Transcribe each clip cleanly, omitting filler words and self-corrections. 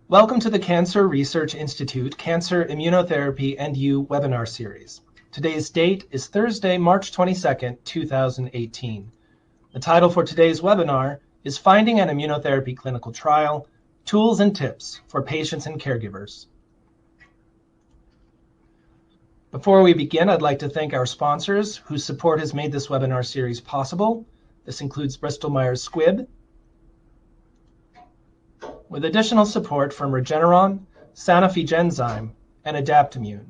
Welcome to the Cancer Research Institute Cancer Immunotherapy and You webinar series. Today's date is Thursday, March 22nd, 2018. The title for today's webinar is Finding an Immunotherapy Clinical Trial, Tools and Tips for Patients and Caregivers. Before we begin, I'd like to thank our sponsors whose support has made this webinar series possible. This includes Bristol Myers Squibb, with additional support from Regeneron, Sanofi Genzyme, and Adaptimmune.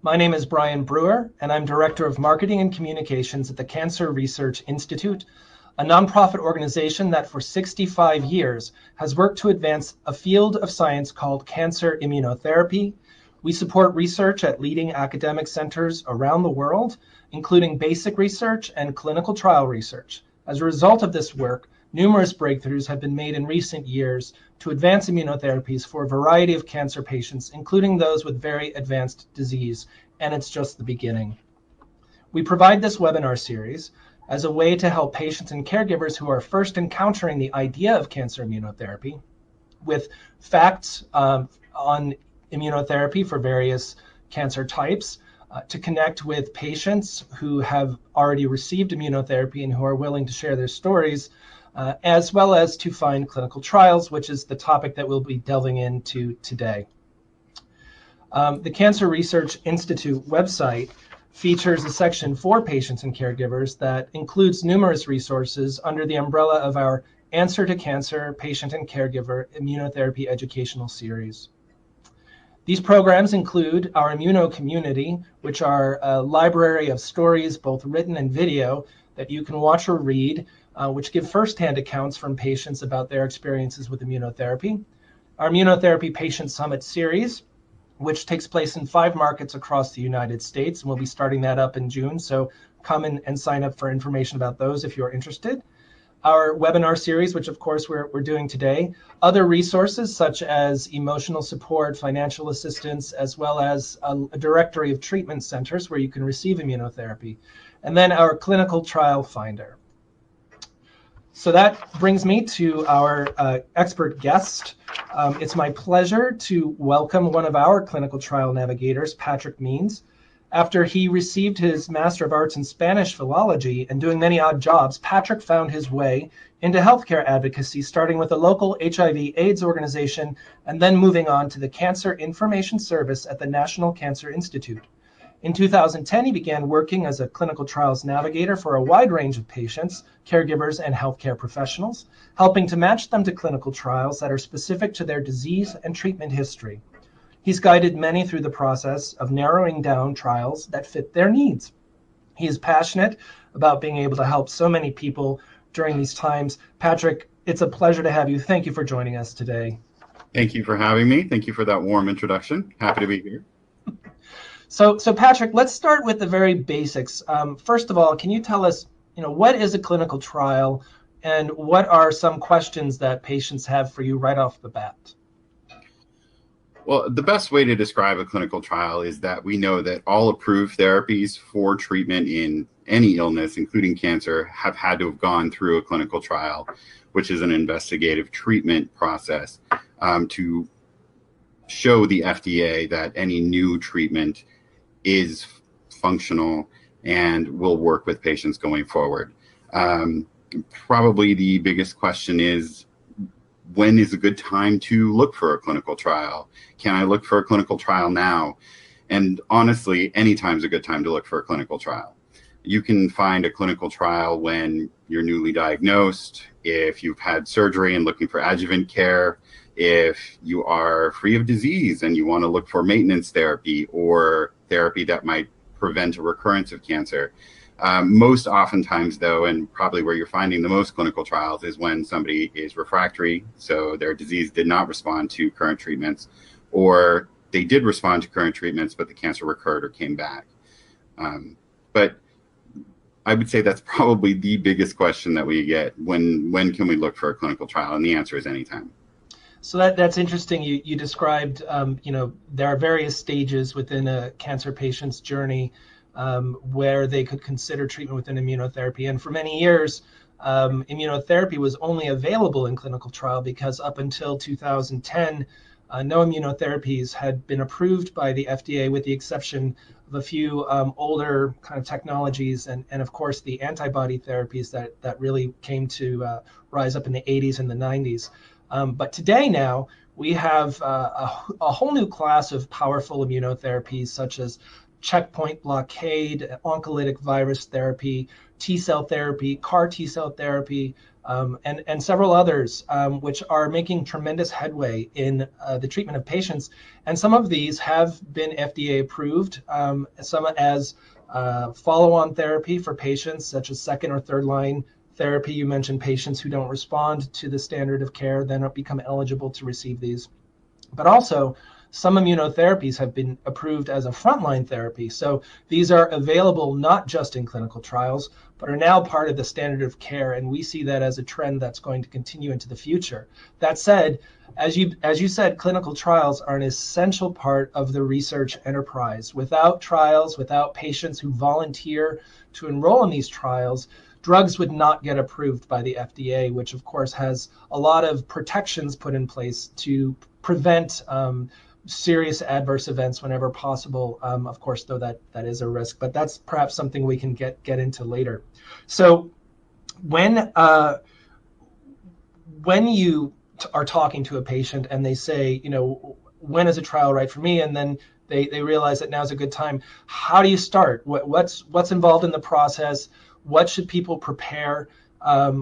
My name is Brian Brewer, and I'm Director of Marketing and Communications at the Cancer Research Institute, a nonprofit organization that for 65 years has worked to advance a field of science called cancer immunotherapy. We support research at leading academic centers around the world, including basic research and clinical trial research. As a result of this work, numerous breakthroughs have been made in recent years to advance immunotherapies for a variety of cancer patients, including those with very advanced disease, and it's just the beginning. We provide this webinar series as a way to help patients and caregivers who are first encountering the idea of cancer immunotherapy with facts on immunotherapy for various cancer types, to connect with patients who have already received immunotherapy and who are willing to share their stories, as well as to find clinical trials, which is the topic that we'll be delving into today. The Cancer Research Institute website features a section for patients and caregivers that includes numerous resources under the umbrella of our Answer to Cancer Patient and Caregiver Immunotherapy Educational Series. These programs include our Immuno Community, which are a library of stories, both written and video, that you can watch or read, which give firsthand accounts from patients about their experiences with immunotherapy. Our Immunotherapy Patient Summit series, which takes place in 5 markets across the United States, and we'll be starting that up in June, so come and sign up for information about those if you're interested. Our webinar series, which of course we're doing today, other resources such as emotional support, financial assistance, as well as a directory of treatment centers where you can receive immunotherapy, and then our clinical trial finder. So that brings me to our expert guest. It's my pleasure to welcome one of our clinical trial navigators, Patrick Means. After he received his Master of Arts in Spanish Philology and doing many odd jobs, Patrick found his way into healthcare advocacy, starting with a local HIV/AIDS organization and then moving on to the Cancer Information Service at the National Cancer Institute. In 2010, he began working as a clinical trials navigator for a wide range of patients, caregivers, and healthcare professionals, helping to match them to clinical trials that are specific to their disease and treatment history. He's guided many through the process of narrowing down trials that fit their needs. He is passionate about being able to help so many people during these times. Patrick, it's a pleasure to have you. Thank you for joining us today. Thank you for having me. Thank you for that warm introduction. Happy to be here. So Patrick, let's start with the very basics. First of all, can you tell us, what is a clinical trial and what are some questions that patients have for you right off the bat? Well, the best way to describe a clinical trial is that we know that all approved therapies for treatment in any illness, including cancer, have had to have gone through a clinical trial, which is an investigative treatment process to show the FDA that any new treatment is functional and will work with patients going forward. Probably the biggest question is, when is a good time to look for a clinical trial? Can I look for a clinical trial now? And honestly, any time's a good time to look for a clinical trial. You can find a clinical trial when you're newly diagnosed, if you've had surgery and looking for adjuvant care, if you are free of disease and you want to look for maintenance therapy or therapy that might prevent a recurrence of cancer. Most oftentimes, though, and probably where you're finding the most clinical trials, is when somebody is refractory, so their disease did not respond to current treatments, or they did respond to current treatments, but the cancer recurred or came back. But I would say that's probably the biggest question that we get. When can we look for a clinical trial? And the answer is anytime. So that's interesting. You described, there are various stages within a cancer patient's journey where they could consider treatment with an immunotherapy. And for many years, immunotherapy was only available in clinical trial because up until 2010, no immunotherapies had been approved by the FDA, with the exception of a few older kind of technologies, and of course the antibody therapies that really came to rise up in the 80s and the 90s. But today now we have a whole new class of powerful immunotherapies, such as checkpoint blockade, oncolytic virus therapy, T-cell therapy, CAR T-cell therapy, and several others, which are making tremendous headway in the treatment of patients. And some of these have been FDA approved, some as follow-on therapy for patients, such as second or third line therapy. You mentioned patients who don't respond to the standard of care then become eligible to receive these. But also, some immunotherapies have been approved as a frontline therapy. So these are available not just in clinical trials, but are now part of the standard of care. And we see that as a trend that's going to continue into the future. That said, as you said, clinical trials are an essential part of the research enterprise. Without trials, without patients who volunteer to enroll in these trials, drugs would not get approved by the FDA, which of course has a lot of protections put in place to prevent serious adverse events whenever possible. Of course, though, that is a risk, but that's perhaps something we can get into later. So when you are talking to a patient and they say, when is a trial right for me? And then they realize that now's a good time. How do you start? What's involved in the process? What should people prepare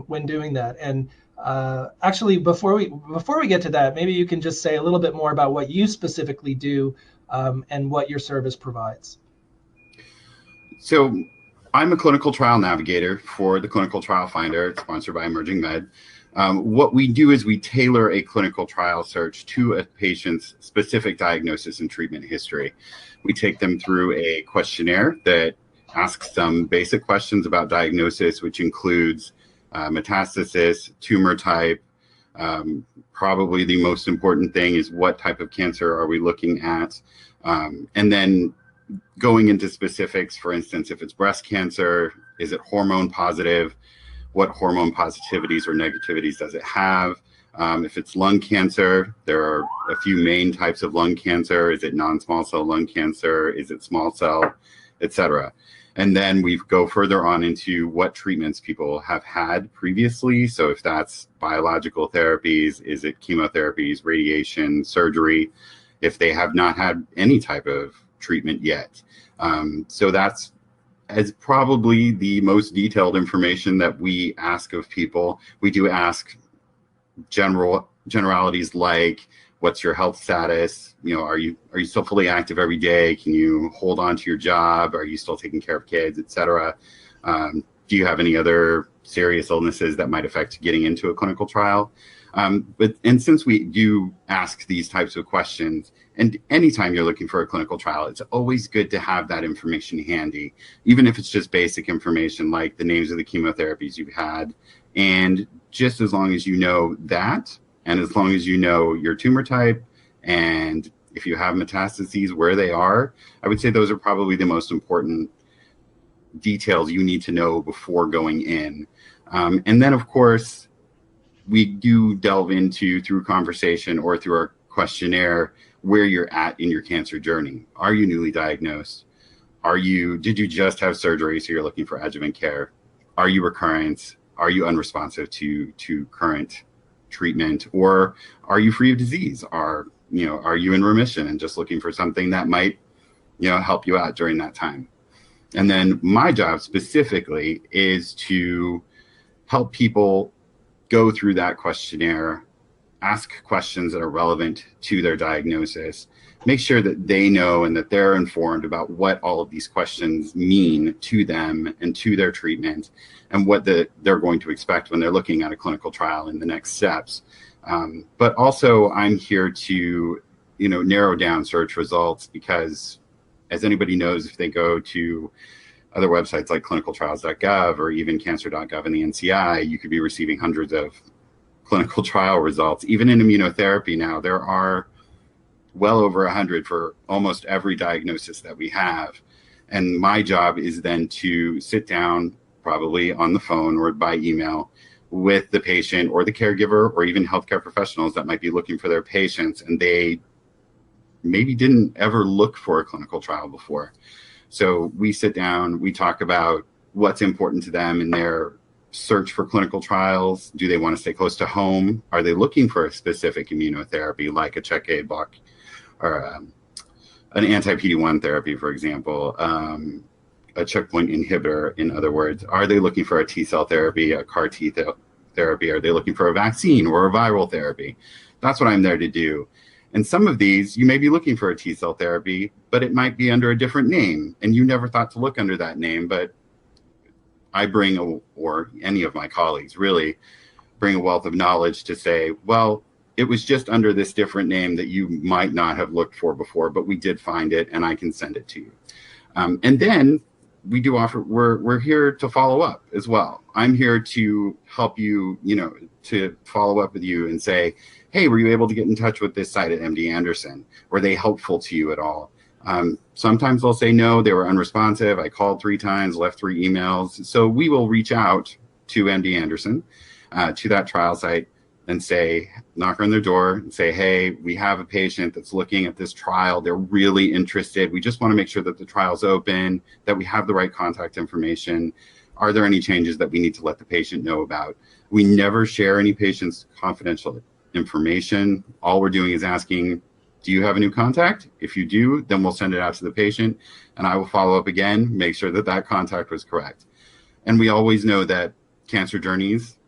when doing that? And actually, before we get to that, maybe you can just say a little bit more about what you specifically do and what your service provides. So I'm a clinical trial navigator for the Clinical Trial Finder. It's sponsored by EmergingMed. What we do is we tailor a clinical trial search to a patient's specific diagnosis and treatment history. We take them through a questionnaire that asks some basic questions about diagnosis, which includes metastasis, tumor type. Probably the most important thing is what type of cancer are we looking at? And then going into specifics, for instance, if it's breast cancer, is it hormone positive? What hormone positivities or negativities does it have? If it's lung cancer, there are a few main types of lung cancer. Is it non-small cell lung cancer? Is it small cell, etc.? And then we go further on into what treatments people have had previously. So if that's biological therapies, is it chemotherapies, radiation, surgery, if they have not had any type of treatment yet. So that's as probably the most detailed information that we ask of people. We do ask generalities like, what's your health status? Are you still fully active every day? Can you hold on to your job? Are you still taking care of kids, etc.? Do you have any other serious illnesses that might affect getting into a clinical trial? And since we do ask these types of questions, and anytime you're looking for a clinical trial, it's always good to have that information handy, even if it's just basic information like the names of the chemotherapies you've had. And just as long as you know that, and as long as you know your tumor type, and if you have metastases, where they are, I would say those are probably the most important details you need to know before going in. And then, of course, we do delve into, through conversation or through our questionnaire, where you're at in your cancer journey. Are you newly diagnosed? Did you just have surgery, so you're looking for adjuvant care? Are you recurrent? Are you unresponsive to current treatment, or are you free of disease? Are you in remission and just looking for something that might help you out during that time? And then my job specifically is to help people go through that questionnaire, ask questions that are relevant to their diagnosis, make sure that they know and that they're informed about what all of these questions mean to them and to their treatment, and what they're going to expect when they're looking at a clinical trial in the next steps. But also I'm here to, narrow down search results, because as anybody knows, if they go to other websites like clinicaltrials.gov or even cancer.gov in the NCI, you could be receiving hundreds of clinical trial results. Even in immunotherapy now, there are well over 100 for almost every diagnosis that we have. And my job is then to sit down probably on the phone or by email with the patient or the caregiver or even healthcare professionals that might be looking for their patients, and they maybe didn't ever look for a clinical trial before. So we sit down, we talk about what's important to them in their search for clinical trials. Do they want to stay close to home? Are they looking for a specific immunotherapy like a check-aid block or an anti-PD-1 therapy, for example, a checkpoint inhibitor, in other words? Are they looking for a T-cell therapy, a CAR T therapy? Are they looking for a vaccine or a viral therapy? That's what I'm there to do. And some of these, you may be looking for a T-cell therapy, but it might be under a different name, and you never thought to look under that name. But I bring, or any of my colleagues really, bring a wealth of knowledge to say, well, it was just under this different name that you might not have looked for before, but we did find it, and I can send it to you. And then we do offer, we're here to follow up as well. I'm here to help you, to follow up with you and say, hey, were you able to get in touch with this site at MD Anderson? Were they helpful to you at all? Sometimes they'll say no, they were unresponsive. I called 3 times, left 3 emails. So we will reach out to MD Anderson, to that trial site, and say, knock on their door and say, hey, we have a patient that's looking at this trial. They're really interested. We just want to make sure that the trial's open, that we have the right contact information. Are there any changes that we need to let the patient know about? We never share any patient's confidential information. All we're doing is asking, do you have a new contact? If you do, then we'll send it out to the patient, and I will follow up again, make sure that that contact was correct. And we always know that cancer journeys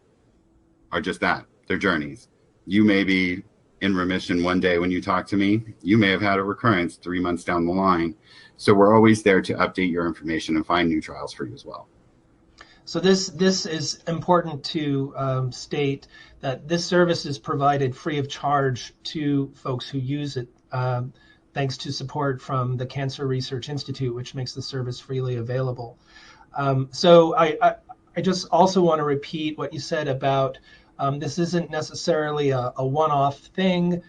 are just that. They're journeys. You may be in remission one day when you talk to me. You may have had a recurrence 3 months down the line. So we're always there to update your information and find new trials for you as well. So this is important to state that this service is provided free of charge to folks who use it, thanks to support from the Cancer Research Institute, which makes the service freely available. So I just also want to repeat what you said about this isn't necessarily a one-off thing.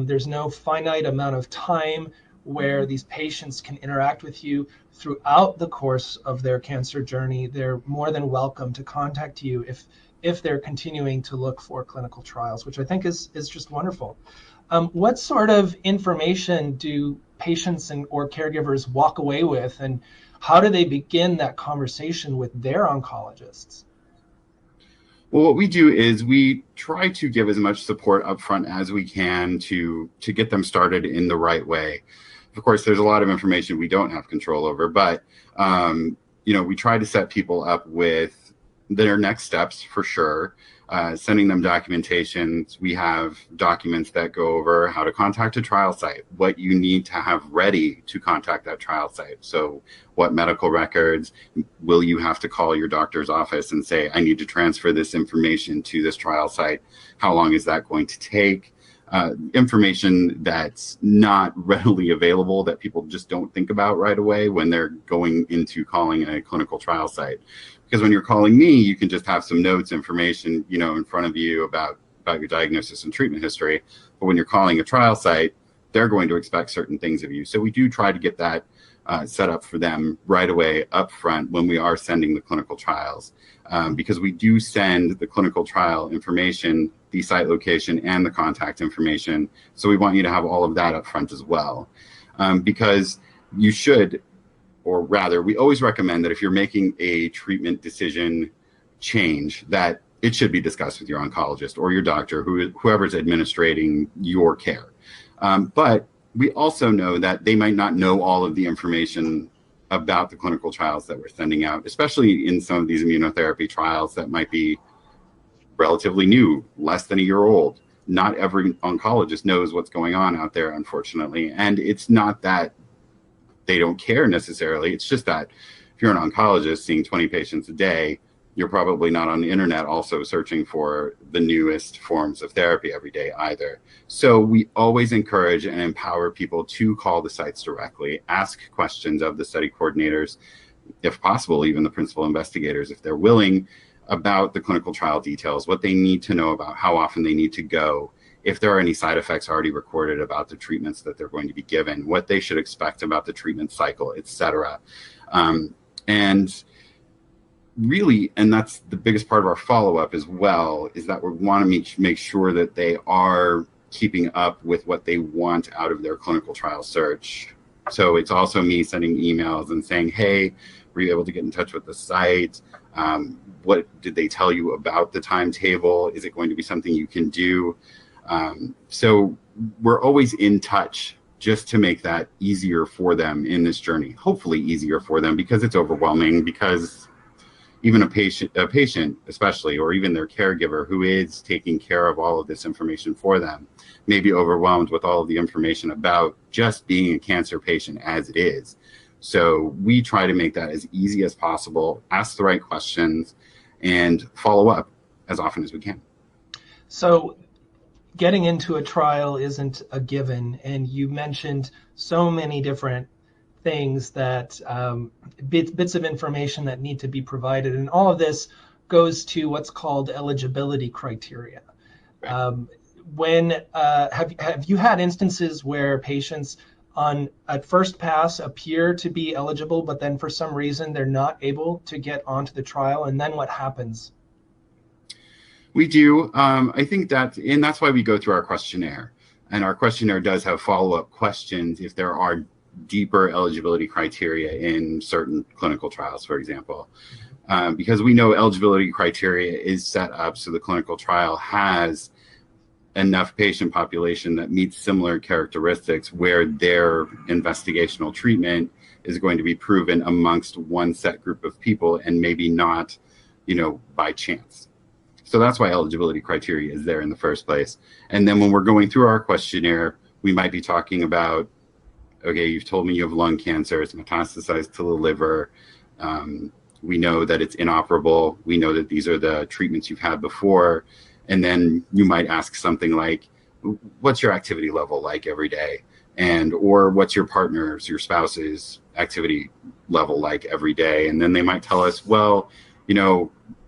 There's no finite amount of time where these patients can interact with you throughout the course of their cancer journey. They're more than welcome to contact you if they're continuing to look for clinical trials, which I think is just wonderful. What sort of information do patients or caregivers walk away with, and how do they begin that conversation with their oncologists? Well, what we do is we try to give as much support upfront as we can to get them started in the right way. Of course, there's a lot of information we don't have control over, but we try to set people up with their next steps for sure. Sending them documentations. We have documents that go over how to contact a trial site, what you need to have ready to contact that trial site. So what medical records will you have to call your doctor's office and say, I need to transfer this information to this trial site? How long is that going to take? Information that's not readily available that people just don't think about right away when they're going into calling a clinical trial site. Because when you're calling me, you can just have some notes, information, in front of you about your diagnosis and treatment history. But when you're calling a trial site, they're going to expect certain things of you. So we do try to get that set up for them right away up front when we are sending the clinical trials. Because we do send the clinical trial information, the site location, and the contact information. So we want you to have all of that up front as well. Because you should, or rather, we always recommend that if you're making a treatment decision change, that it should be discussed with your oncologist or your doctor, whoever's administrating your care. But we also know that they might not know all of the information about the clinical trials that we're sending out, especially in some of these immunotherapy trials that might be relatively new, less than a year old. Not every oncologist knows what's going on out there, unfortunately. And it's not that they don't care necessarily. It's just that if you're an oncologist seeing 20 patients a day, you're probably not on the internet also searching for the newest forms of therapy every day either. So we always encourage and empower people to call the sites directly, ask questions of the study coordinators, if possible, even the principal investigators, if they're willing, about the clinical trial details, what they need to know about how often they need to go, if there are any side effects already recorded about the treatments that they're going to be given, what they should expect about the treatment cycle, etc. And really, and that's the biggest part of our follow-up as well, is that we want to make sure that they are keeping up with what they want out of their clinical trial search. So it's also me sending emails and saying, hey, were you able to get in touch with the site? What did they tell you about the timetable? Is it going to be something you can do? So we're always in touch just to make that easier for them in this journey, hopefully easier for them, because it's overwhelming, because even a patient especially, or even their caregiver who is taking care of all of this information for them, may be overwhelmed with all of the information about just being a cancer patient as it is. So we try to make that as easy as possible, ask the right questions, and follow up as often as we can. So getting into a trial isn't a given, and you mentioned so many different things that bits of information that need to be provided, and all of this goes to what's called eligibility criteria. Right. Have you had instances where patients at first pass appear to be eligible, but then for some reason they're not able to get onto the trial, and then what happens? We do. I think that's why we go through our questionnaire, and our questionnaire does have follow-up questions if there are deeper eligibility criteria in certain clinical trials, for example, because we know eligibility criteria is set up so the clinical trial has enough patient population that meets similar characteristics where their investigational treatment is going to be proven amongst one set group of people and maybe not, by chance. So that's why eligibility criteria is there in the first place. And then when we're going through our questionnaire, we might be talking about, okay, you've told me you have lung cancer, it's metastasized to the liver. We know that it's inoperable. We know that these are the treatments you've had before. And then you might ask something like, what's your activity level like every day? Or what's your partner's, your spouse's activity level like every day? And then they might tell us, well,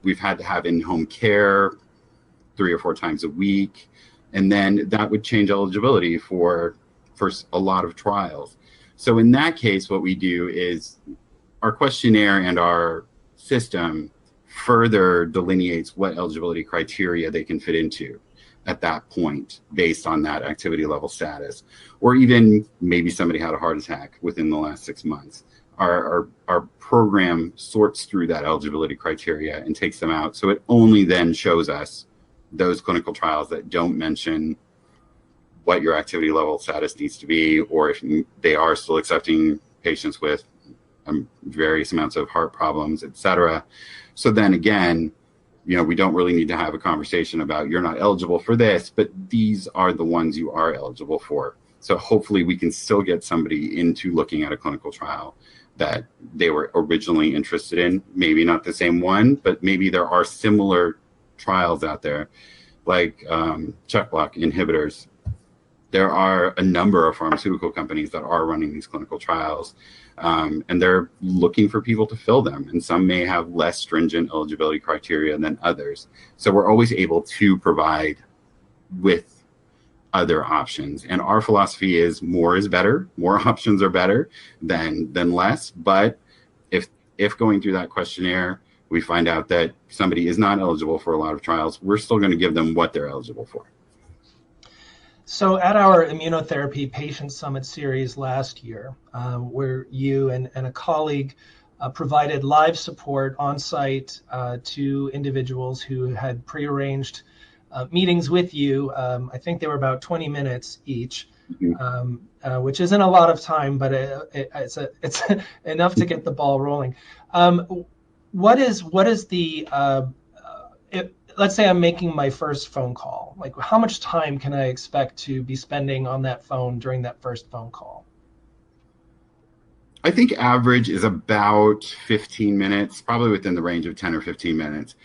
we've had to have in-home care 3 or 4 times a week. And then that would change eligibility for a lot of trials. So in that case, what we do is our questionnaire and our system further delineates what eligibility criteria they can fit into at that point based on that activity level status, or even maybe somebody had a heart attack within the last 6 months. Our program sorts through that eligibility criteria and takes them out. So it only then shows us those clinical trials that don't mention what your activity level status needs to be, or if they are still accepting patients with various amounts of heart problems, et cetera. So then again, we don't really need to have a conversation about you're not eligible for this, but these are the ones you are eligible for. So hopefully we can still get somebody into looking at a clinical trial that they were originally interested in. Maybe not the same one, but maybe there are similar trials out there, like check block inhibitors. There are a number of pharmaceutical companies that are running these clinical trials, and they're looking for people to fill them. And some may have less stringent eligibility criteria than others. So we're always able to provide with other options. And our philosophy is more is better. More options are better than less. But if going through that questionnaire, we find out that somebody is not eligible for a lot of trials, we're still going to give them what they're eligible for. So at our Immunotherapy Patient Summit series last year, where you and a colleague provided live support on site to individuals who had prearranged meetings with you, I think they were about 20 minutes each, which isn't a lot of time, but it's enough to get the ball rolling. What is the let's say I'm making my first phone call. Like, how much time can I expect to be spending on that phone during that first phone call? I think average is about 15 minutes, probably within the range of 10 or 15 minutes,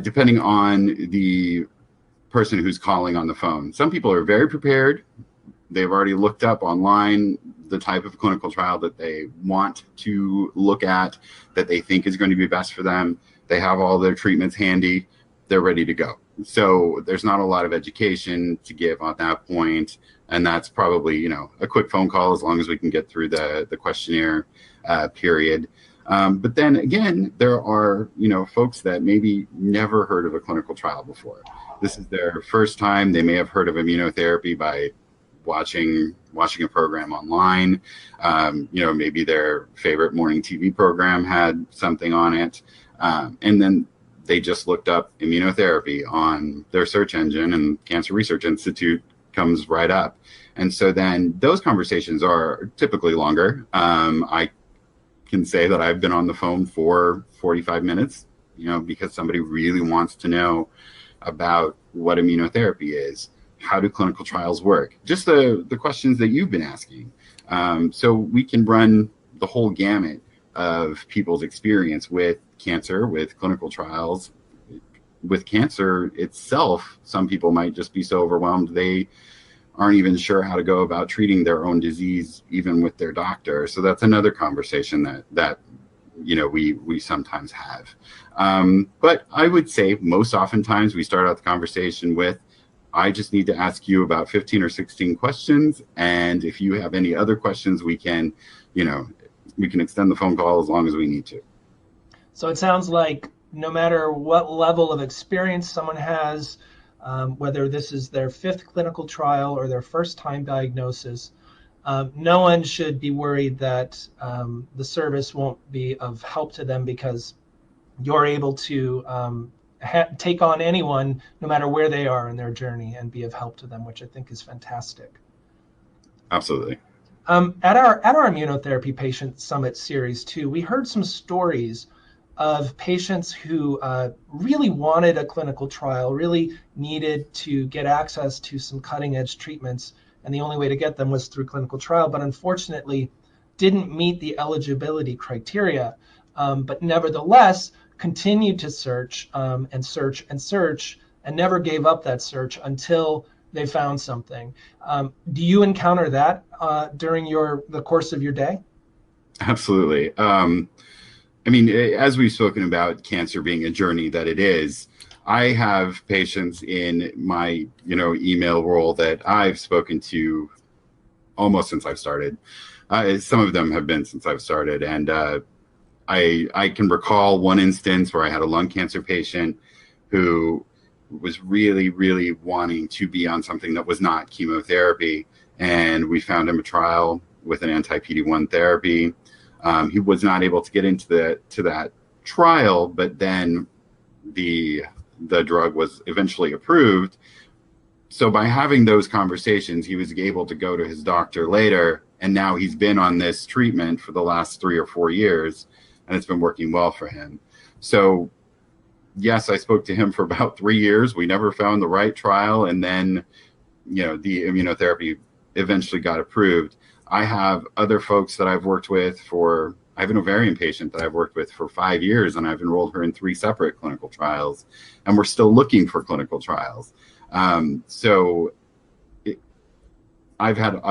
depending on the person who's calling on the phone. Some people are very prepared. They've already looked up online the type of clinical trial that they want to look at, that they think is going to be best for them. They have all their treatments handy. They're ready to go. So there's not a lot of education to give on that point. And that's probably, a quick phone call as long as we can get through the questionnaire period. But then again, there are, folks that maybe never heard of a clinical trial before. This is their first time. They may have heard of immunotherapy by watching a program online. Maybe their favorite morning TV program had something on it. And then they just looked up immunotherapy on their search engine, and Cancer Research Institute comes right up. And so then those conversations are typically longer. I can say that I've been on the phone for 45 minutes, because somebody really wants to know about what immunotherapy is. How do clinical trials work? Just the questions that you've been asking. So we can run the whole gamut of people's experience with cancer, with clinical trials. With cancer itself, some people might just be so overwhelmed they aren't even sure how to go about treating their own disease, even with their doctor. So that's another conversation that we sometimes have. But I would say most oftentimes we start out the conversation with, I just need to ask you about 15 or 16 questions. And if you have any other questions, we can extend the phone call as long as we need to. So it sounds like no matter what level of experience someone has, whether this is their 5th clinical trial or their first time diagnosis, no one should be worried that the service won't be of help to them, because you're able to take on anyone, no matter where they are in their journey, and be of help to them, which I think is fantastic. Absolutely. At our Immunotherapy Patient Summit Series 2, we heard some stories of patients who really wanted a clinical trial, really needed to get access to some cutting-edge treatments, and the only way to get them was through clinical trial, but unfortunately didn't meet the eligibility criteria, but nevertheless continued to search and search and search, and never gave up that search until they found something. Do you encounter that during the course of your day? Absolutely. As we've spoken about cancer being a journey that it is, I have patients in my, email role that I've spoken to almost since I've started. Some of them have been since I've started. And I can recall one instance where I had a lung cancer patient who was really, really wanting to be on something that was not chemotherapy. And we found him a trial with an anti-PD-1 therapy. He was not able to get into that trial, but then the drug was eventually approved. So by having those conversations, he was able to go to his doctor later, and now he's been on this treatment for the last 3 or 4 years, and it's been working well for him. So yes, I spoke to him for about 3 years. We never found the right trial, and then the immunotherapy eventually got approved. I have other folks that I've worked with I have an ovarian patient that I've worked with for 5 years, and I've enrolled her in 3 separate clinical trials, and we're still looking for clinical trials. I've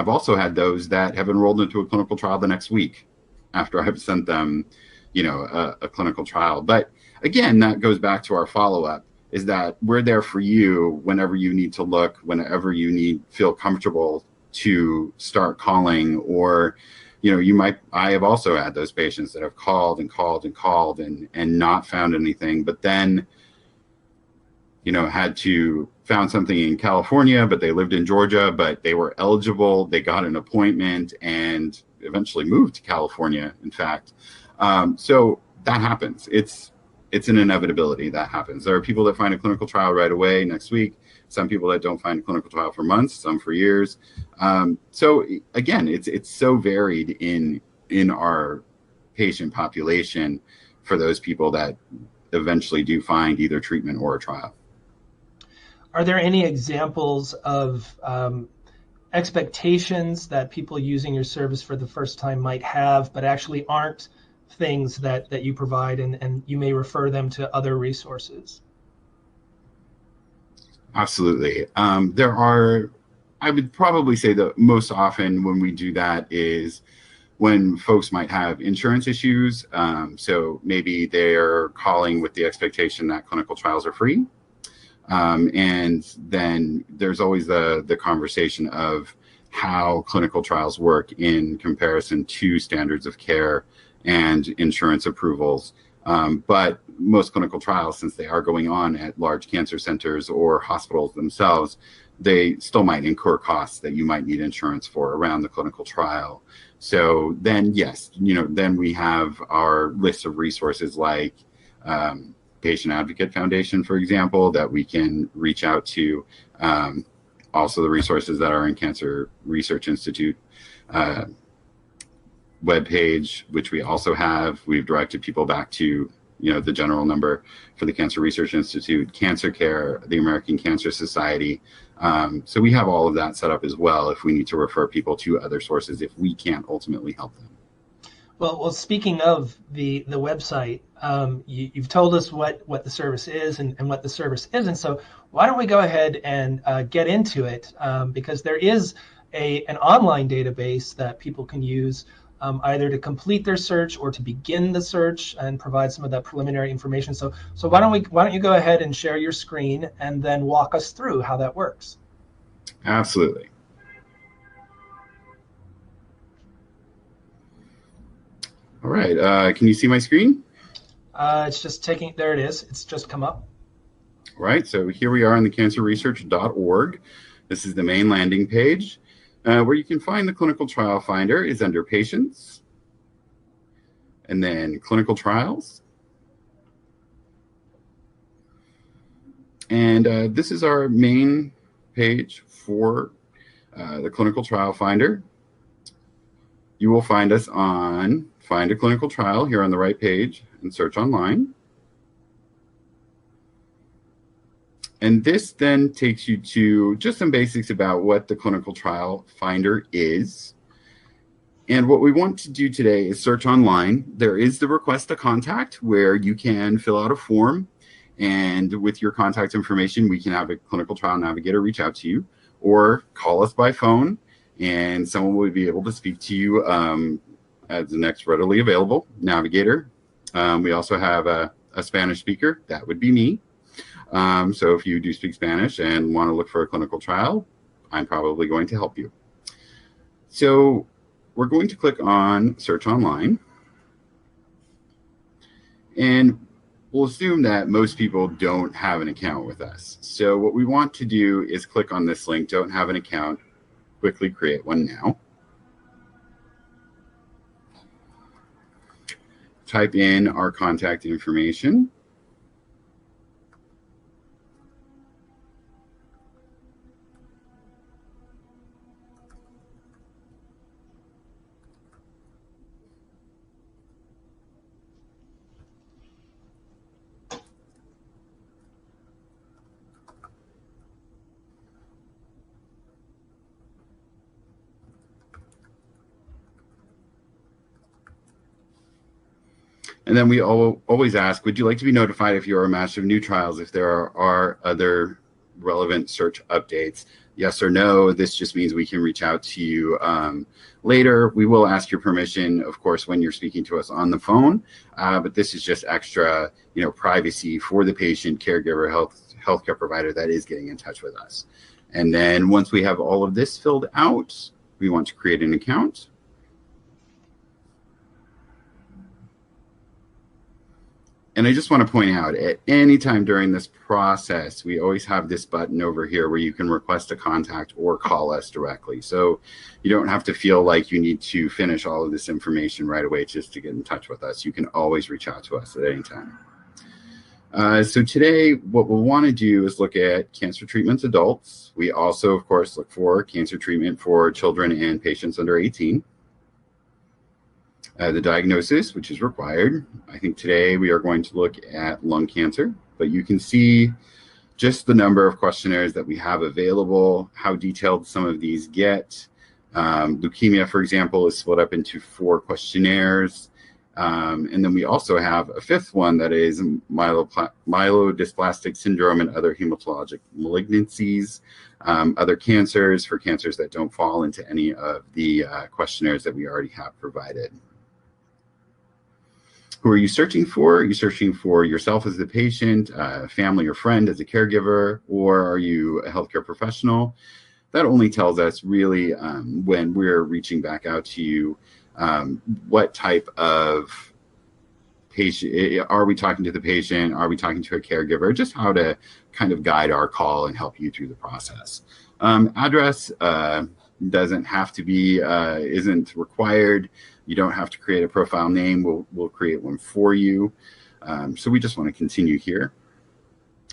also had those that have enrolled into a clinical trial the next week after I've sent them, a clinical trial. But again, that goes back to our follow-up, is that we're there for you whenever you need to look, whenever you feel comfortable to start calling, or I have also had those patients that have called and called and called and not found anything, but then found something in California, but they lived in Georgia, but they were eligible, they got an appointment, and eventually moved to California, in fact. So that happens. It's an inevitability that happens. There are people that find a clinical trial right away next week, some people that don't find a clinical trial for months, some for years. So again, it's so varied in our patient population for those people that eventually do find either treatment or a trial. Are there any examples of expectations that people using your service for the first time might have, but actually aren't things that you provide, and you may refer them to other resources? Absolutely. I would probably say that most often when we do that is when folks might have insurance issues. So maybe they're calling with the expectation that clinical trials are free. And then there's always the conversation of how clinical trials work in comparison to standards of care and insurance approvals. But most clinical trials, since they are going on at large cancer centers or hospitals themselves, they still might incur costs that you might need insurance for around the clinical trial. So then, yes, then we have our list of resources like Patient Advocate Foundation, for example, that we can reach out to. Also the resources that are in Cancer Research Institute webpage, which we also have. We've directed people back to the general number for the Cancer Research Institute, Cancer Care, the American Cancer Society. So we have all of that set up as well if we need to refer people to other sources if we can't ultimately help them. Well, speaking of the website, you've told us what the service is and what the service isn't. So why don't we go ahead and get into it? Because there is an online database that people can use either to complete their search or to begin the search and provide some of that preliminary information. So why don't you go ahead and share your screen and then walk us through how that works? Absolutely. All right. Can you see my screen? It's just taking. There it is. It's just come up. All right. So here we are on the cancerresearch.org. This is the main landing page. Where you can find the clinical trial finder is under patients, and then clinical trials. And this is our main page for the clinical trial finder. You will find us on Find a Clinical Trial here on the right page and search online. And this then takes you to just some basics about what the Clinical Trial Finder is. And what we want to do today is search online. There is the request to contact where you can fill out a form. And with your contact information, we can have a Clinical Trial Navigator reach out to you or call us by phone. And someone will be able to speak to you as the next readily available navigator. We also have a Spanish speaker. That would be me. So if you do speak Spanish and want to look for a clinical trial, I'm probably going to help you. So we're going to click on Search Online. And we'll assume that most people don't have an account with us. So what we want to do is click on this link, Don't Have an Account, quickly create one now. Type in our contact information. And then we always ask, would you like to be notified if you're a match of new trials, if there are other relevant search updates? Yes or no. This just means we can reach out to you later. We will ask your permission, of course, when you're speaking to us on the phone. But this is just extra, privacy for the patient, caregiver, healthcare provider that is getting in touch with us. And then once we have all of this filled out, we want to create an account. And I just want to point out, at any time during this process, we always have this button over here where you can request a contact or call us directly. So you don't have to feel like you need to finish all of this information right away just to get in touch with us. You can always reach out to us at any time. So today, what we'll want to do is look at cancer treatments adults. We also, of course, look for cancer treatment for children and patients under 18. The diagnosis, which is required. I think today we are going to look at lung cancer, but you can see just the number of questionnaires that we have available, how detailed some of these get. Leukemia, for example, is split up into 4 questionnaires. And then we also have a 5th one that is myelodysplastic syndrome and other hematologic malignancies, other cancers for cancers that don't fall into any of the questionnaires that we already have provided. Who are you searching for? Are you searching for yourself as the patient, family or friend as a caregiver, or are you a healthcare professional? That only tells us really when we're reaching back out to you What type of patient, are we talking to the patient? Are we talking to a caregiver? Just how to kind of guide our call and help you through the process. Address doesn't have to be, isn't required. You don't have to create a profile name. We'll create one for you. So we just want to continue here.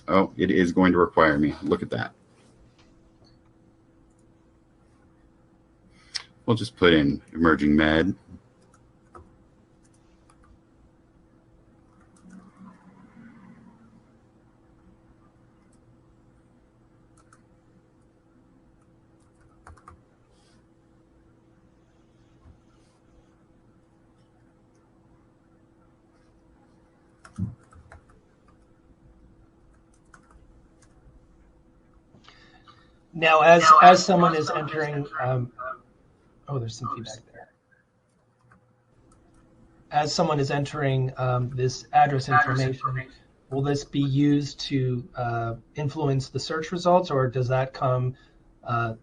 Oh, it is going to require me. Look at that. We'll just put in EmergingMed. Now, as someone is entering, oh, there's some feedback there. As someone is entering this address information, will this be used to influence the search results, or does that come,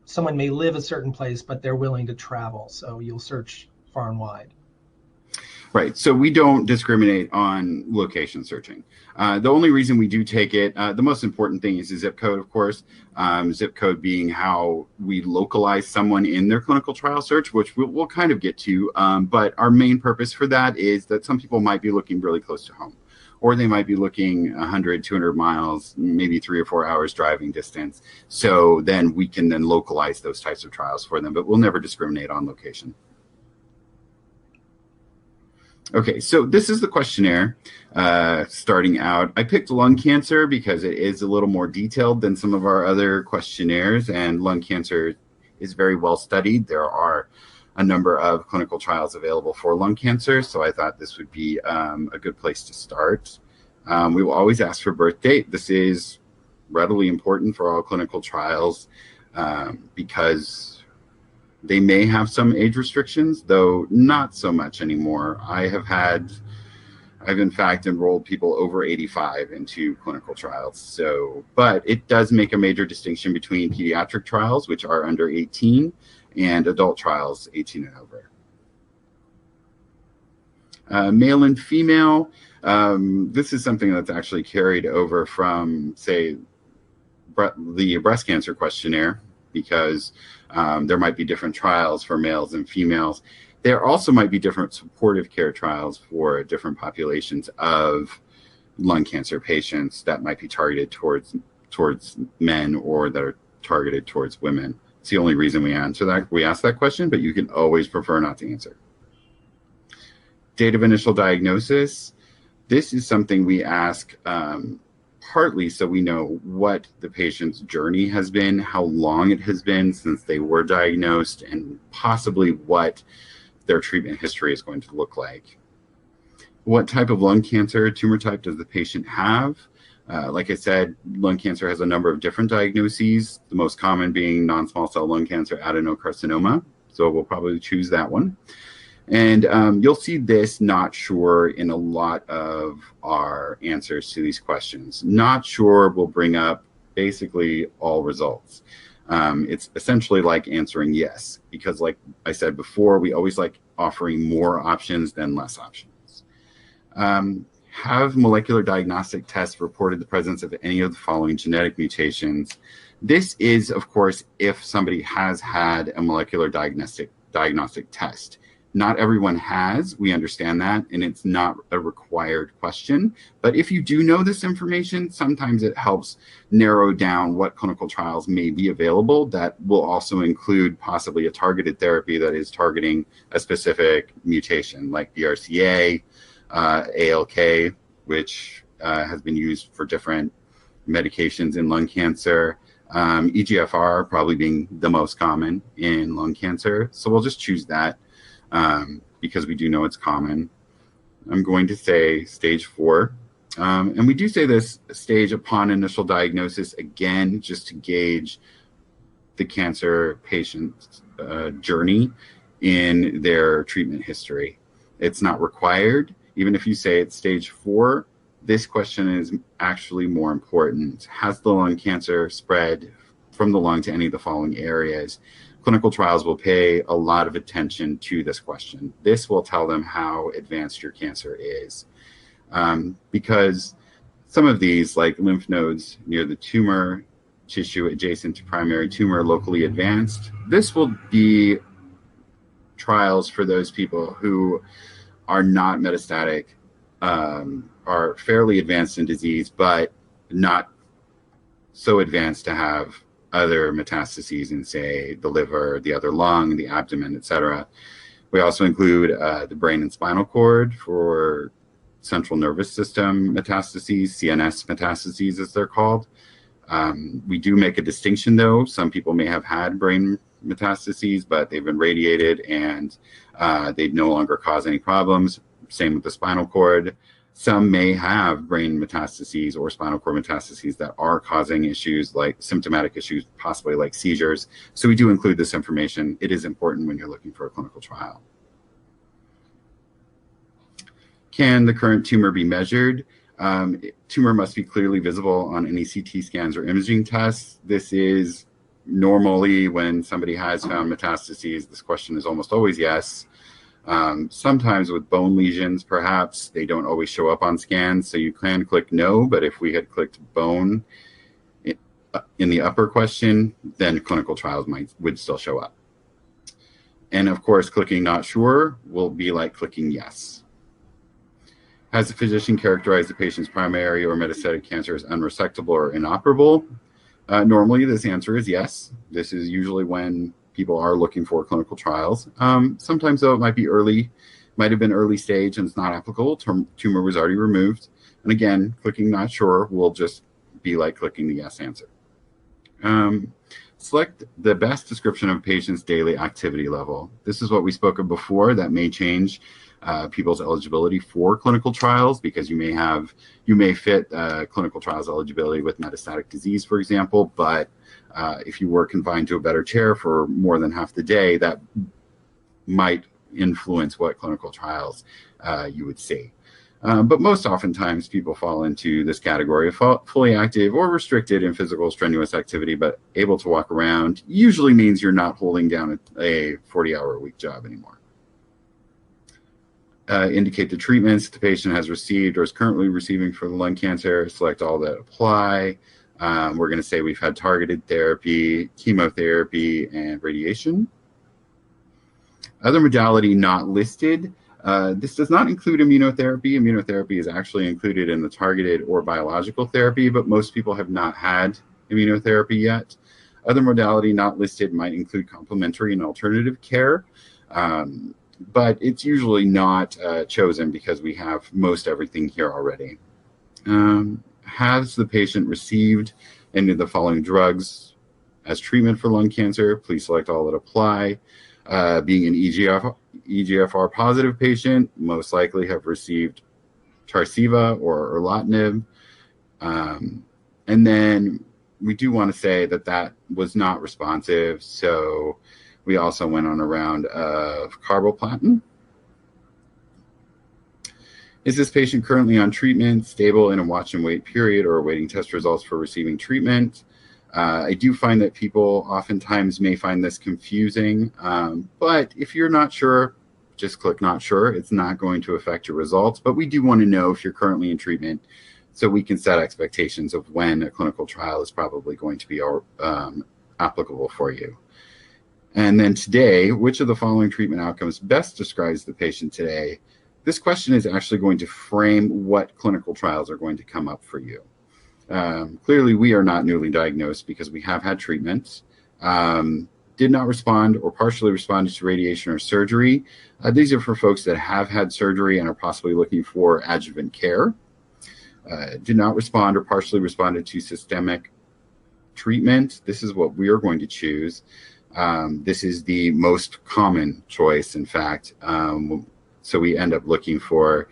someone may live a certain place, but they're willing to travel, so you'll search far and wide? Right. So we don't discriminate on location searching. The only reason we do take it, the most important thing is the zip code, of course. Zip code being how we localize someone in their clinical trial search, which we'll kind of get to. But our main purpose for that is that some people might be looking really close to home, or they might be looking 100, 200 miles, maybe 3 or 4 hours driving distance. So then we can then localize those types of trials for them, but we'll never discriminate on location. Okay, so this is the questionnaire starting out. I picked lung cancer because it is a little more detailed than some of our other questionnaires, and lung cancer is very well studied. There are a number of clinical trials available for lung cancer, so I thought this would be a good place to start. We will always ask for birth date. This is readily important for all clinical trials because they may have some age restrictions, though not so much anymore. I've in fact enrolled people over 85 into clinical trials. So, but it does make a major distinction between pediatric trials, which are under 18, and adult trials, 18 and over. Male and female, this is something that's actually carried over from, say, the breast cancer questionnaire, because there might be different trials for males and females. There also might be different supportive care trials for different populations of lung cancer patients that might be targeted towards men or that are targeted towards women. It's the only reason we ask that question, but you can always prefer not to answer. Date of initial diagnosis. This is something we ask partly so we know what the patient's journey has been, how long it has been since they were diagnosed, and possibly what their treatment history is going to look like. What type of lung cancer tumor type does the patient have? Like I said, lung cancer has a number of different diagnoses, the most common being non-small cell lung cancer adenocarcinoma, so we'll probably choose that one. And you'll see this not sure in a lot of our answers to these questions. Not sure will bring up basically all results. It's essentially like answering yes, because like I said before, we always like offering more options than less options. Have molecular diagnostic tests reported the presence of any of the following genetic mutations? This is, of course, if somebody has had a molecular diagnostic test. Not everyone has, we understand that, and it's not a required question. But if you do know this information, sometimes it helps narrow down what clinical trials may be available that will also include possibly a targeted therapy that is targeting a specific mutation, like BRCA, ALK, which has been used for different medications in lung cancer, EGFR probably being the most common in lung cancer. So we'll just choose that. Because we do know it's common. I'm going to say stage 4. And we do say this stage upon initial diagnosis, again, just to gauge the cancer patient's journey in their treatment history. It's not required. Even if you say it's stage 4, this question is actually more important. Has the lung cancer spread from the lung to any of the following areas? clinical trials will pay a lot of attention to this question. This will tell them how advanced your cancer is. Because some of these, like lymph nodes near the tumor, tissue adjacent to primary tumor, locally advanced, this will be trials for those people who are not metastatic, are fairly advanced in disease, but not so advanced to have other metastases in, say, the liver, the other lung, the abdomen, etc. We also include the brain and spinal cord for central nervous system metastases, CNS metastases as they're called. We do make a distinction though. Some people may have had brain metastases, but they've been radiated and they no longer cause any problems. Same with the spinal cord. Some may have brain metastases or spinal cord metastases that are causing issues like symptomatic issues, possibly like seizures. So we do include this information. It is important when you're looking for a clinical trial. Can the current tumor be measured? Tumor must be clearly visible on any CT scans or imaging tests. This is normally when somebody has found metastases, this question is almost always yes. Sometimes with bone lesions, perhaps they don't always show up on scans, so you can click no, but if we had clicked bone in the upper question, then clinical trials would still show up. And of course, clicking not sure will be like clicking yes. Has the physician characterized the patient's primary or metastatic cancer as unresectable or inoperable? Normally, this answer is yes. This is usually when people are looking for clinical trials. Sometimes, though, it might be early, might have been early stage and it's not applicable. Tumor was already removed. And again, clicking not sure will just be like clicking the yes answer. Select the best description of a patient's daily activity level. This is what we spoke of before. That may change people's eligibility for clinical trials because you may fit clinical trials eligibility with metastatic disease, for example, but if you were confined to a better chair for more than half the day, that might influence what clinical trials you would see. But most oftentimes people fall into this category of fully active or restricted in physical strenuous activity, but able to walk around usually means you're not holding down a 40-hour-a-week job anymore. Indicate the treatments the patient has received or is currently receiving for the lung cancer. Select all that apply. We're going to say we've had targeted therapy, chemotherapy, and radiation. Other modality not listed. This does not include immunotherapy. Immunotherapy is actually included in the targeted or biological therapy, but most people have not had immunotherapy yet. Other modality not listed might include complementary and alternative care. But it's usually not chosen because we have most everything here already. Has the patient received any of the following drugs as treatment for lung cancer? Please select all that apply. Being an EGFR positive patient, most likely have received Tarceva or erlotinib. And then we do want to say that was not responsive, so we also went on a round of carboplatin. Is this patient currently on treatment, stable in a watch and wait period, or awaiting test results for receiving treatment? I do find that people oftentimes may find this confusing, but if you're not sure, just click not sure. It's not going to affect your results, but we do want to know if you're currently in treatment so we can set expectations of when a clinical trial is probably going to be applicable for you. And then today, which of the following treatment outcomes best describes the patient today? This question is actually going to frame what clinical trials are going to come up for you. Clearly, we are not newly diagnosed because we have had treatments, did not respond or partially responded to radiation or surgery. These are for folks that have had surgery and are possibly looking for adjuvant care. Did not respond or partially responded to systemic treatment. This is what we are going to choose. This is the most common choice, in fact. So we end up looking for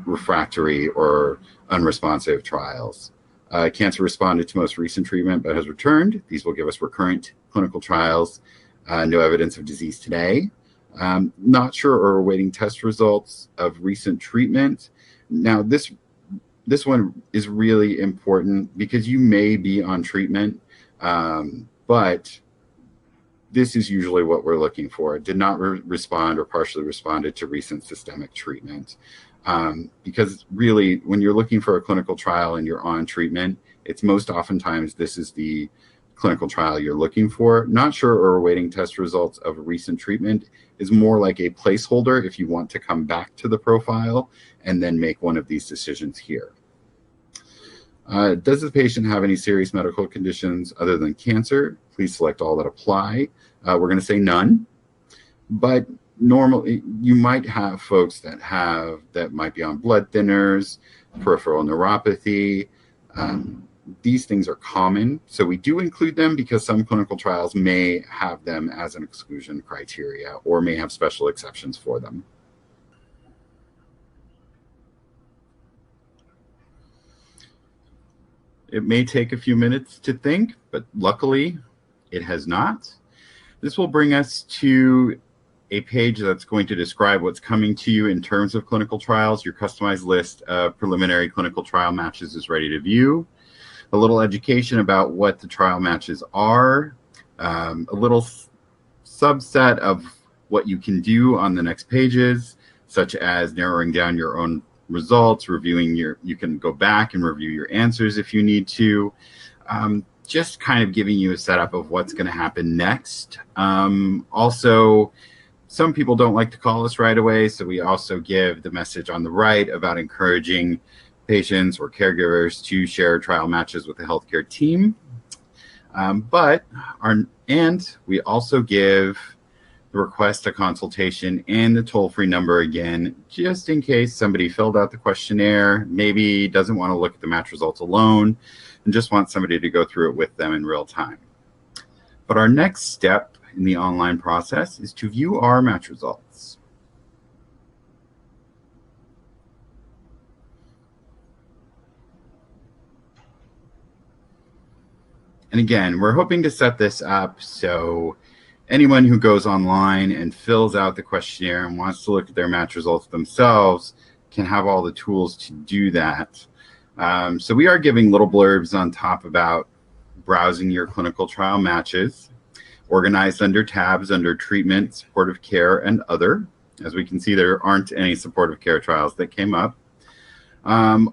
refractory or unresponsive trials. Cancer responded to most recent treatment but has returned. These will give us recurrent clinical trials. No evidence of disease today. Not sure or awaiting test results of recent treatment. Now, this one is really important because you may be on treatment, but this is usually what we're looking for. Did not respond or partially responded to recent systemic treatment. Because really, when you're looking for a clinical trial and you're on treatment, it's most oftentimes this is the clinical trial you're looking for. Not sure or awaiting test results of a recent treatment is more like a placeholder if you want to come back to the profile and then make one of these decisions here. Does the patient have any serious medical conditions other than cancer? Please select all that apply. We're going to say none, but normally you might have folks that might be on blood thinners, peripheral neuropathy. These things are common, so we do include them because some clinical trials may have them as an exclusion criteria or may have special exceptions for them. It may take a few minutes to think, but luckily it has not. This will bring us to a page that's going to describe what's coming to you in terms of clinical trials. Your customized list of preliminary clinical trial matches is ready to view. A little education about what the trial matches are, a little subset of what you can do on the next pages, such as narrowing down your own results, you can go back and review your answers if you need to. Just kind of giving you a setup of what's going to happen next. Also, some people don't like to call us right away, so we also give the message on the right about encouraging patients or caregivers to share trial matches with the healthcare team. And we also give the request a consultation and the toll-free number again, just in case somebody filled out the questionnaire, maybe doesn't want to look at the match results alone, and just wants somebody to go through it with them in real time. But our next step in the online process is to view our match results. And again, we're hoping to set this up so anyone who goes online and fills out the questionnaire and wants to look at their match results themselves can have all the tools to do that. So we are giving little blurbs on top about browsing your clinical trial matches, organized under tabs under treatment, supportive care, and other. As we can see, there aren't any supportive care trials that came up.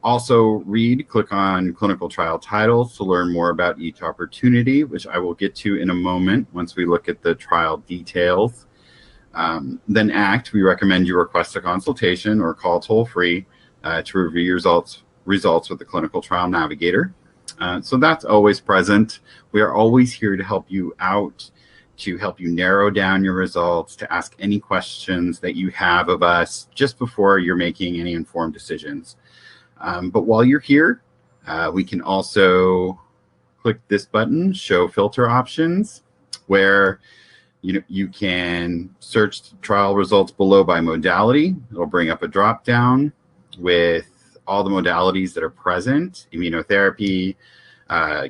Also click on clinical trial titles to learn more about each opportunity, which I will get to in a moment once we look at the trial details. Then we recommend you request a consultation or call toll-free to review your results with the Clinical Trial Navigator. So that's always present. We are always here to help you out, to help you narrow down your results, to ask any questions that you have of us just before you're making any informed decisions. But while you're here, we can also click this button, Show Filter Options, where you can search trial results below by modality. It'll bring up a drop-down with all the modalities that are present: immunotherapy,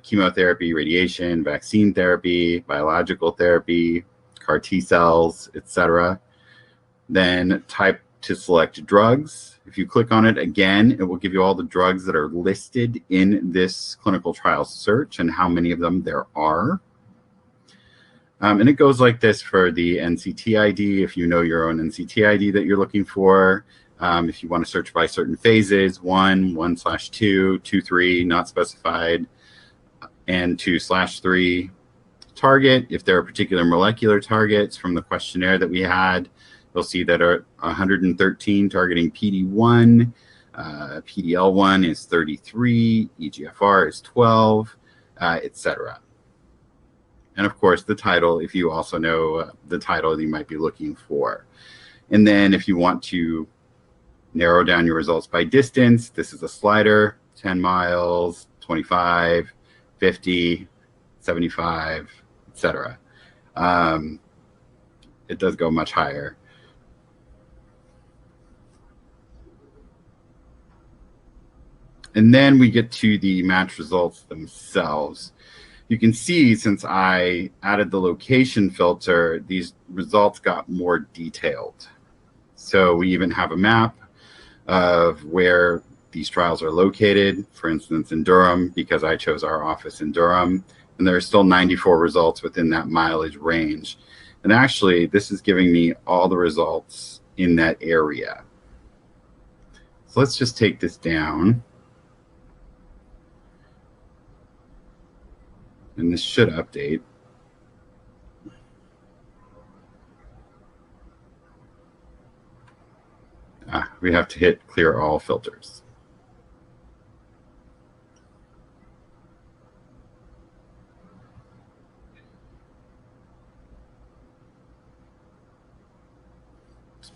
chemotherapy, radiation, vaccine therapy, biological therapy, CAR T cells, etc. Then type to select drugs. If you click on it again, it will give you all the drugs that are listed in this clinical trial search and how many of them there are. And it goes like this for the NCT ID, if you know your own NCT ID that you're looking for. If you want to search by certain phases, 1, 1/2, 2, 3, not specified, and 2/3. Target, if there are particular molecular targets from the questionnaire that we had, you'll see that are 113 targeting PD1, PDL1 is 33, EGFR is 12, etc. And of course, the title, if you also know the title that you might be looking for. And then if you want to narrow down your results by distance, this is a slider: 10 miles, 25, 50, 75, etc. It does go much higher. And then we get to the match results themselves. You can see, since I added the location filter, these results got more detailed. So we even have a map of where these trials are located, for instance, in Durham, because I chose our office in Durham. and there are still 94 results within that mileage range. And actually, this is giving me all the results in that area. So let's just take this down. And this should update. We have to hit clear all filters.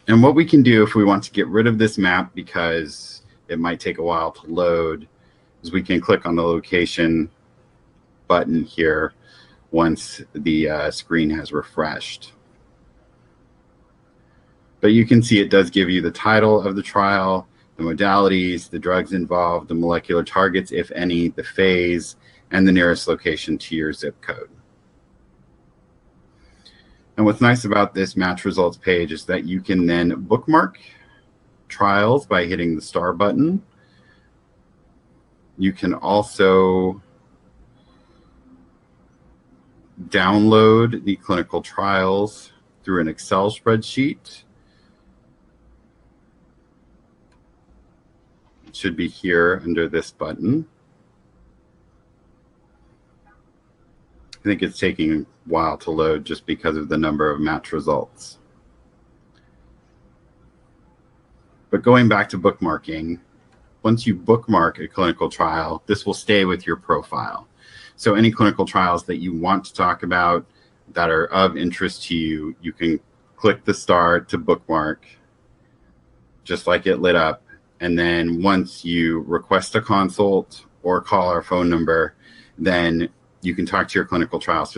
And what we can do if we want to get rid of this map, because it might take a while to load, is we can click on the location button here once the screen has refreshed. But you can see it does give you the title of the trial, the modalities, the drugs involved, the molecular targets, if any, the phase, and the nearest location to your zip code. And what's nice about this match results page is that you can then bookmark trials by hitting the star button. You can also download the clinical trials through an Excel spreadsheet. It should be here under this button. I think it's taking a while to load just because of the number of match results. But going back to bookmarking, once you bookmark a clinical trial, this will stay with your profile. So any clinical trials that you want to talk about that are of interest to you, you can click the star to bookmark, just like it lit up. And then once you request a consult or call our phone number, then you can talk to your clinical trial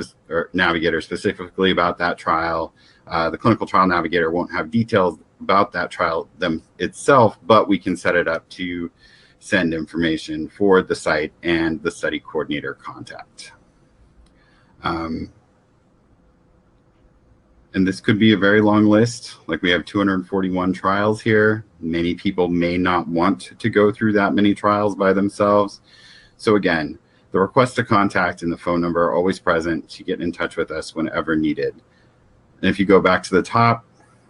navigator specifically about that trial. The Clinical Trial Navigator won't have details about that trial itself, but we can set it up to send information for the site and the study coordinator contact. And this could be a very long list. Like, we have 241 trials here. Many people may not want to go through that many trials by themselves. So again, the request to contact and the phone number are always present to get in touch with us whenever needed. And if you go back to the top,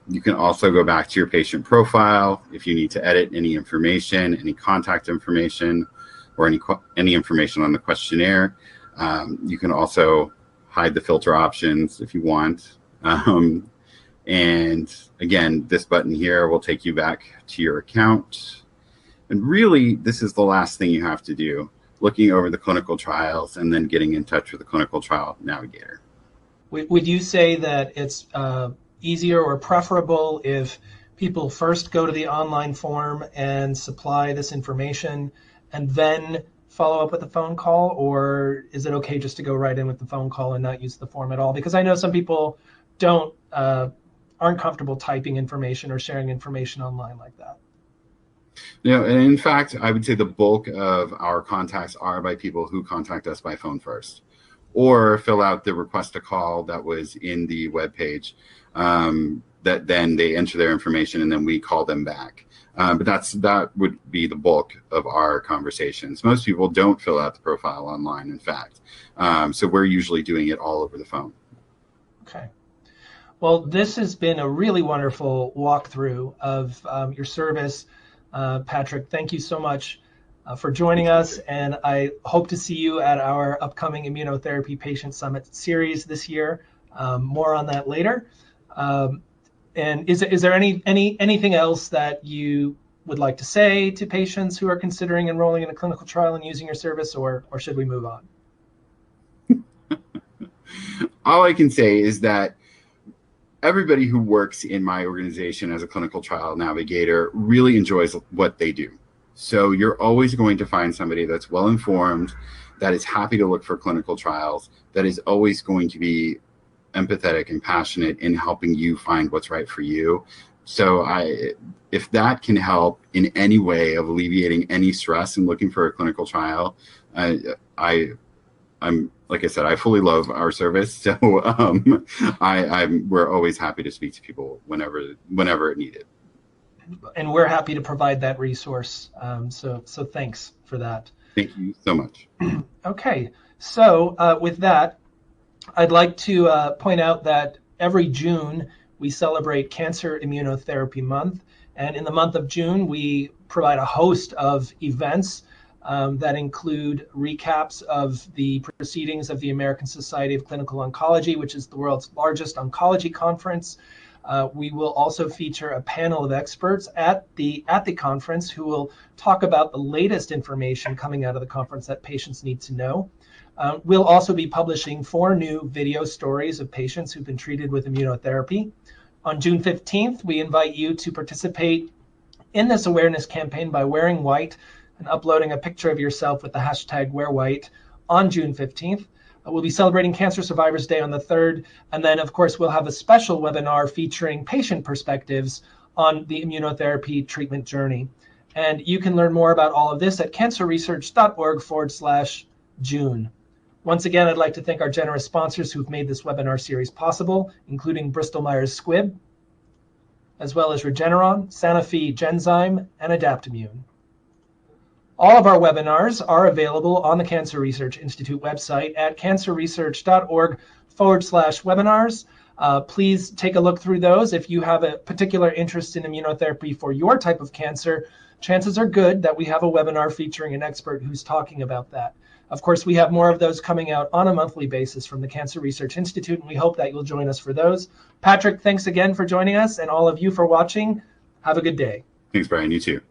you can also go back to your patient profile if you need to edit any information, any contact information, or any information on the questionnaire. You can also hide the filter options if you want. And again, this button here will take you back to your account. And really, this is the last thing you have to do, looking over the clinical trials and then getting in touch with the Clinical Trial Navigator. Would you say that it's easier or preferable if people first go to the online form and supply this information and then follow up with a phone call, or is it okay just to go right in with the phone call and not use the form at all? Because I know some people aren't comfortable typing information or sharing information online like that. And in fact, I would say the bulk of our contacts are by people who contact us by phone first, or fill out the request to call that was in the web page. That then they enter their information and then we call them back. But that would be the bulk of our conversations. Most people don't fill out the profile online, in fact. So we're usually doing it all over the phone. Okay. Well, this has been a really wonderful walkthrough of your service. Patrick, thank you so much for joining us, and I hope to see you at our upcoming Immunotherapy Patient Summit series this year. More on that later. And is there anything else that you would like to say to patients who are considering enrolling in a clinical trial and using your service, or should we move on? All I can say is that everybody who works in my organization as a clinical trial navigator really enjoys what they do. So you're always going to find somebody that's well informed, that is happy to look for clinical trials, that is always going to be empathetic and passionate in helping you find what's right for you. So if that can help in any way of alleviating any stress in looking for a clinical trial, I'm like I said, I fully love our service. So we're always happy to speak to people whenever it needed. And we're happy to provide that resource. So thanks for that. Thank you so much. Okay. So with that, I'd like to point out that every June we celebrate Cancer Immunotherapy Month. And in the month of June, we provide a host of events that include recaps of the proceedings of the American Society of Clinical Oncology, which is the world's largest oncology conference. We will also feature a panel of experts at the conference who will talk about the latest information coming out of the conference that patients need to know. We'll also be publishing 4 new video stories of patients who've been treated with immunotherapy. On June 15th, we invite you to participate in this awareness campaign by wearing white and uploading a picture of yourself with the hashtag #WearWhite on June 15th. We'll be celebrating Cancer Survivors Day on the 3rd. And then, of course, we'll have a special webinar featuring patient perspectives on the immunotherapy treatment journey. And you can learn more about all of this at cancerresearch.org/June. Once again, I'd like to thank our generous sponsors who've made this webinar series possible, including Bristol Myers Squibb, as well as Regeneron, Sanofi Genzyme, and Adaptimmune. All of our webinars are available on the Cancer Research Institute website at cancerresearch.org/webinars. Please take a look through those. If you have a particular interest in immunotherapy for your type of cancer, chances are good that we have a webinar featuring an expert who's talking about that. Of course, we have more of those coming out on a monthly basis from the Cancer Research Institute, and we hope that you'll join us for those. Patrick, thanks again for joining us, and all of you for watching. Have a good day. Thanks, Brian. You too.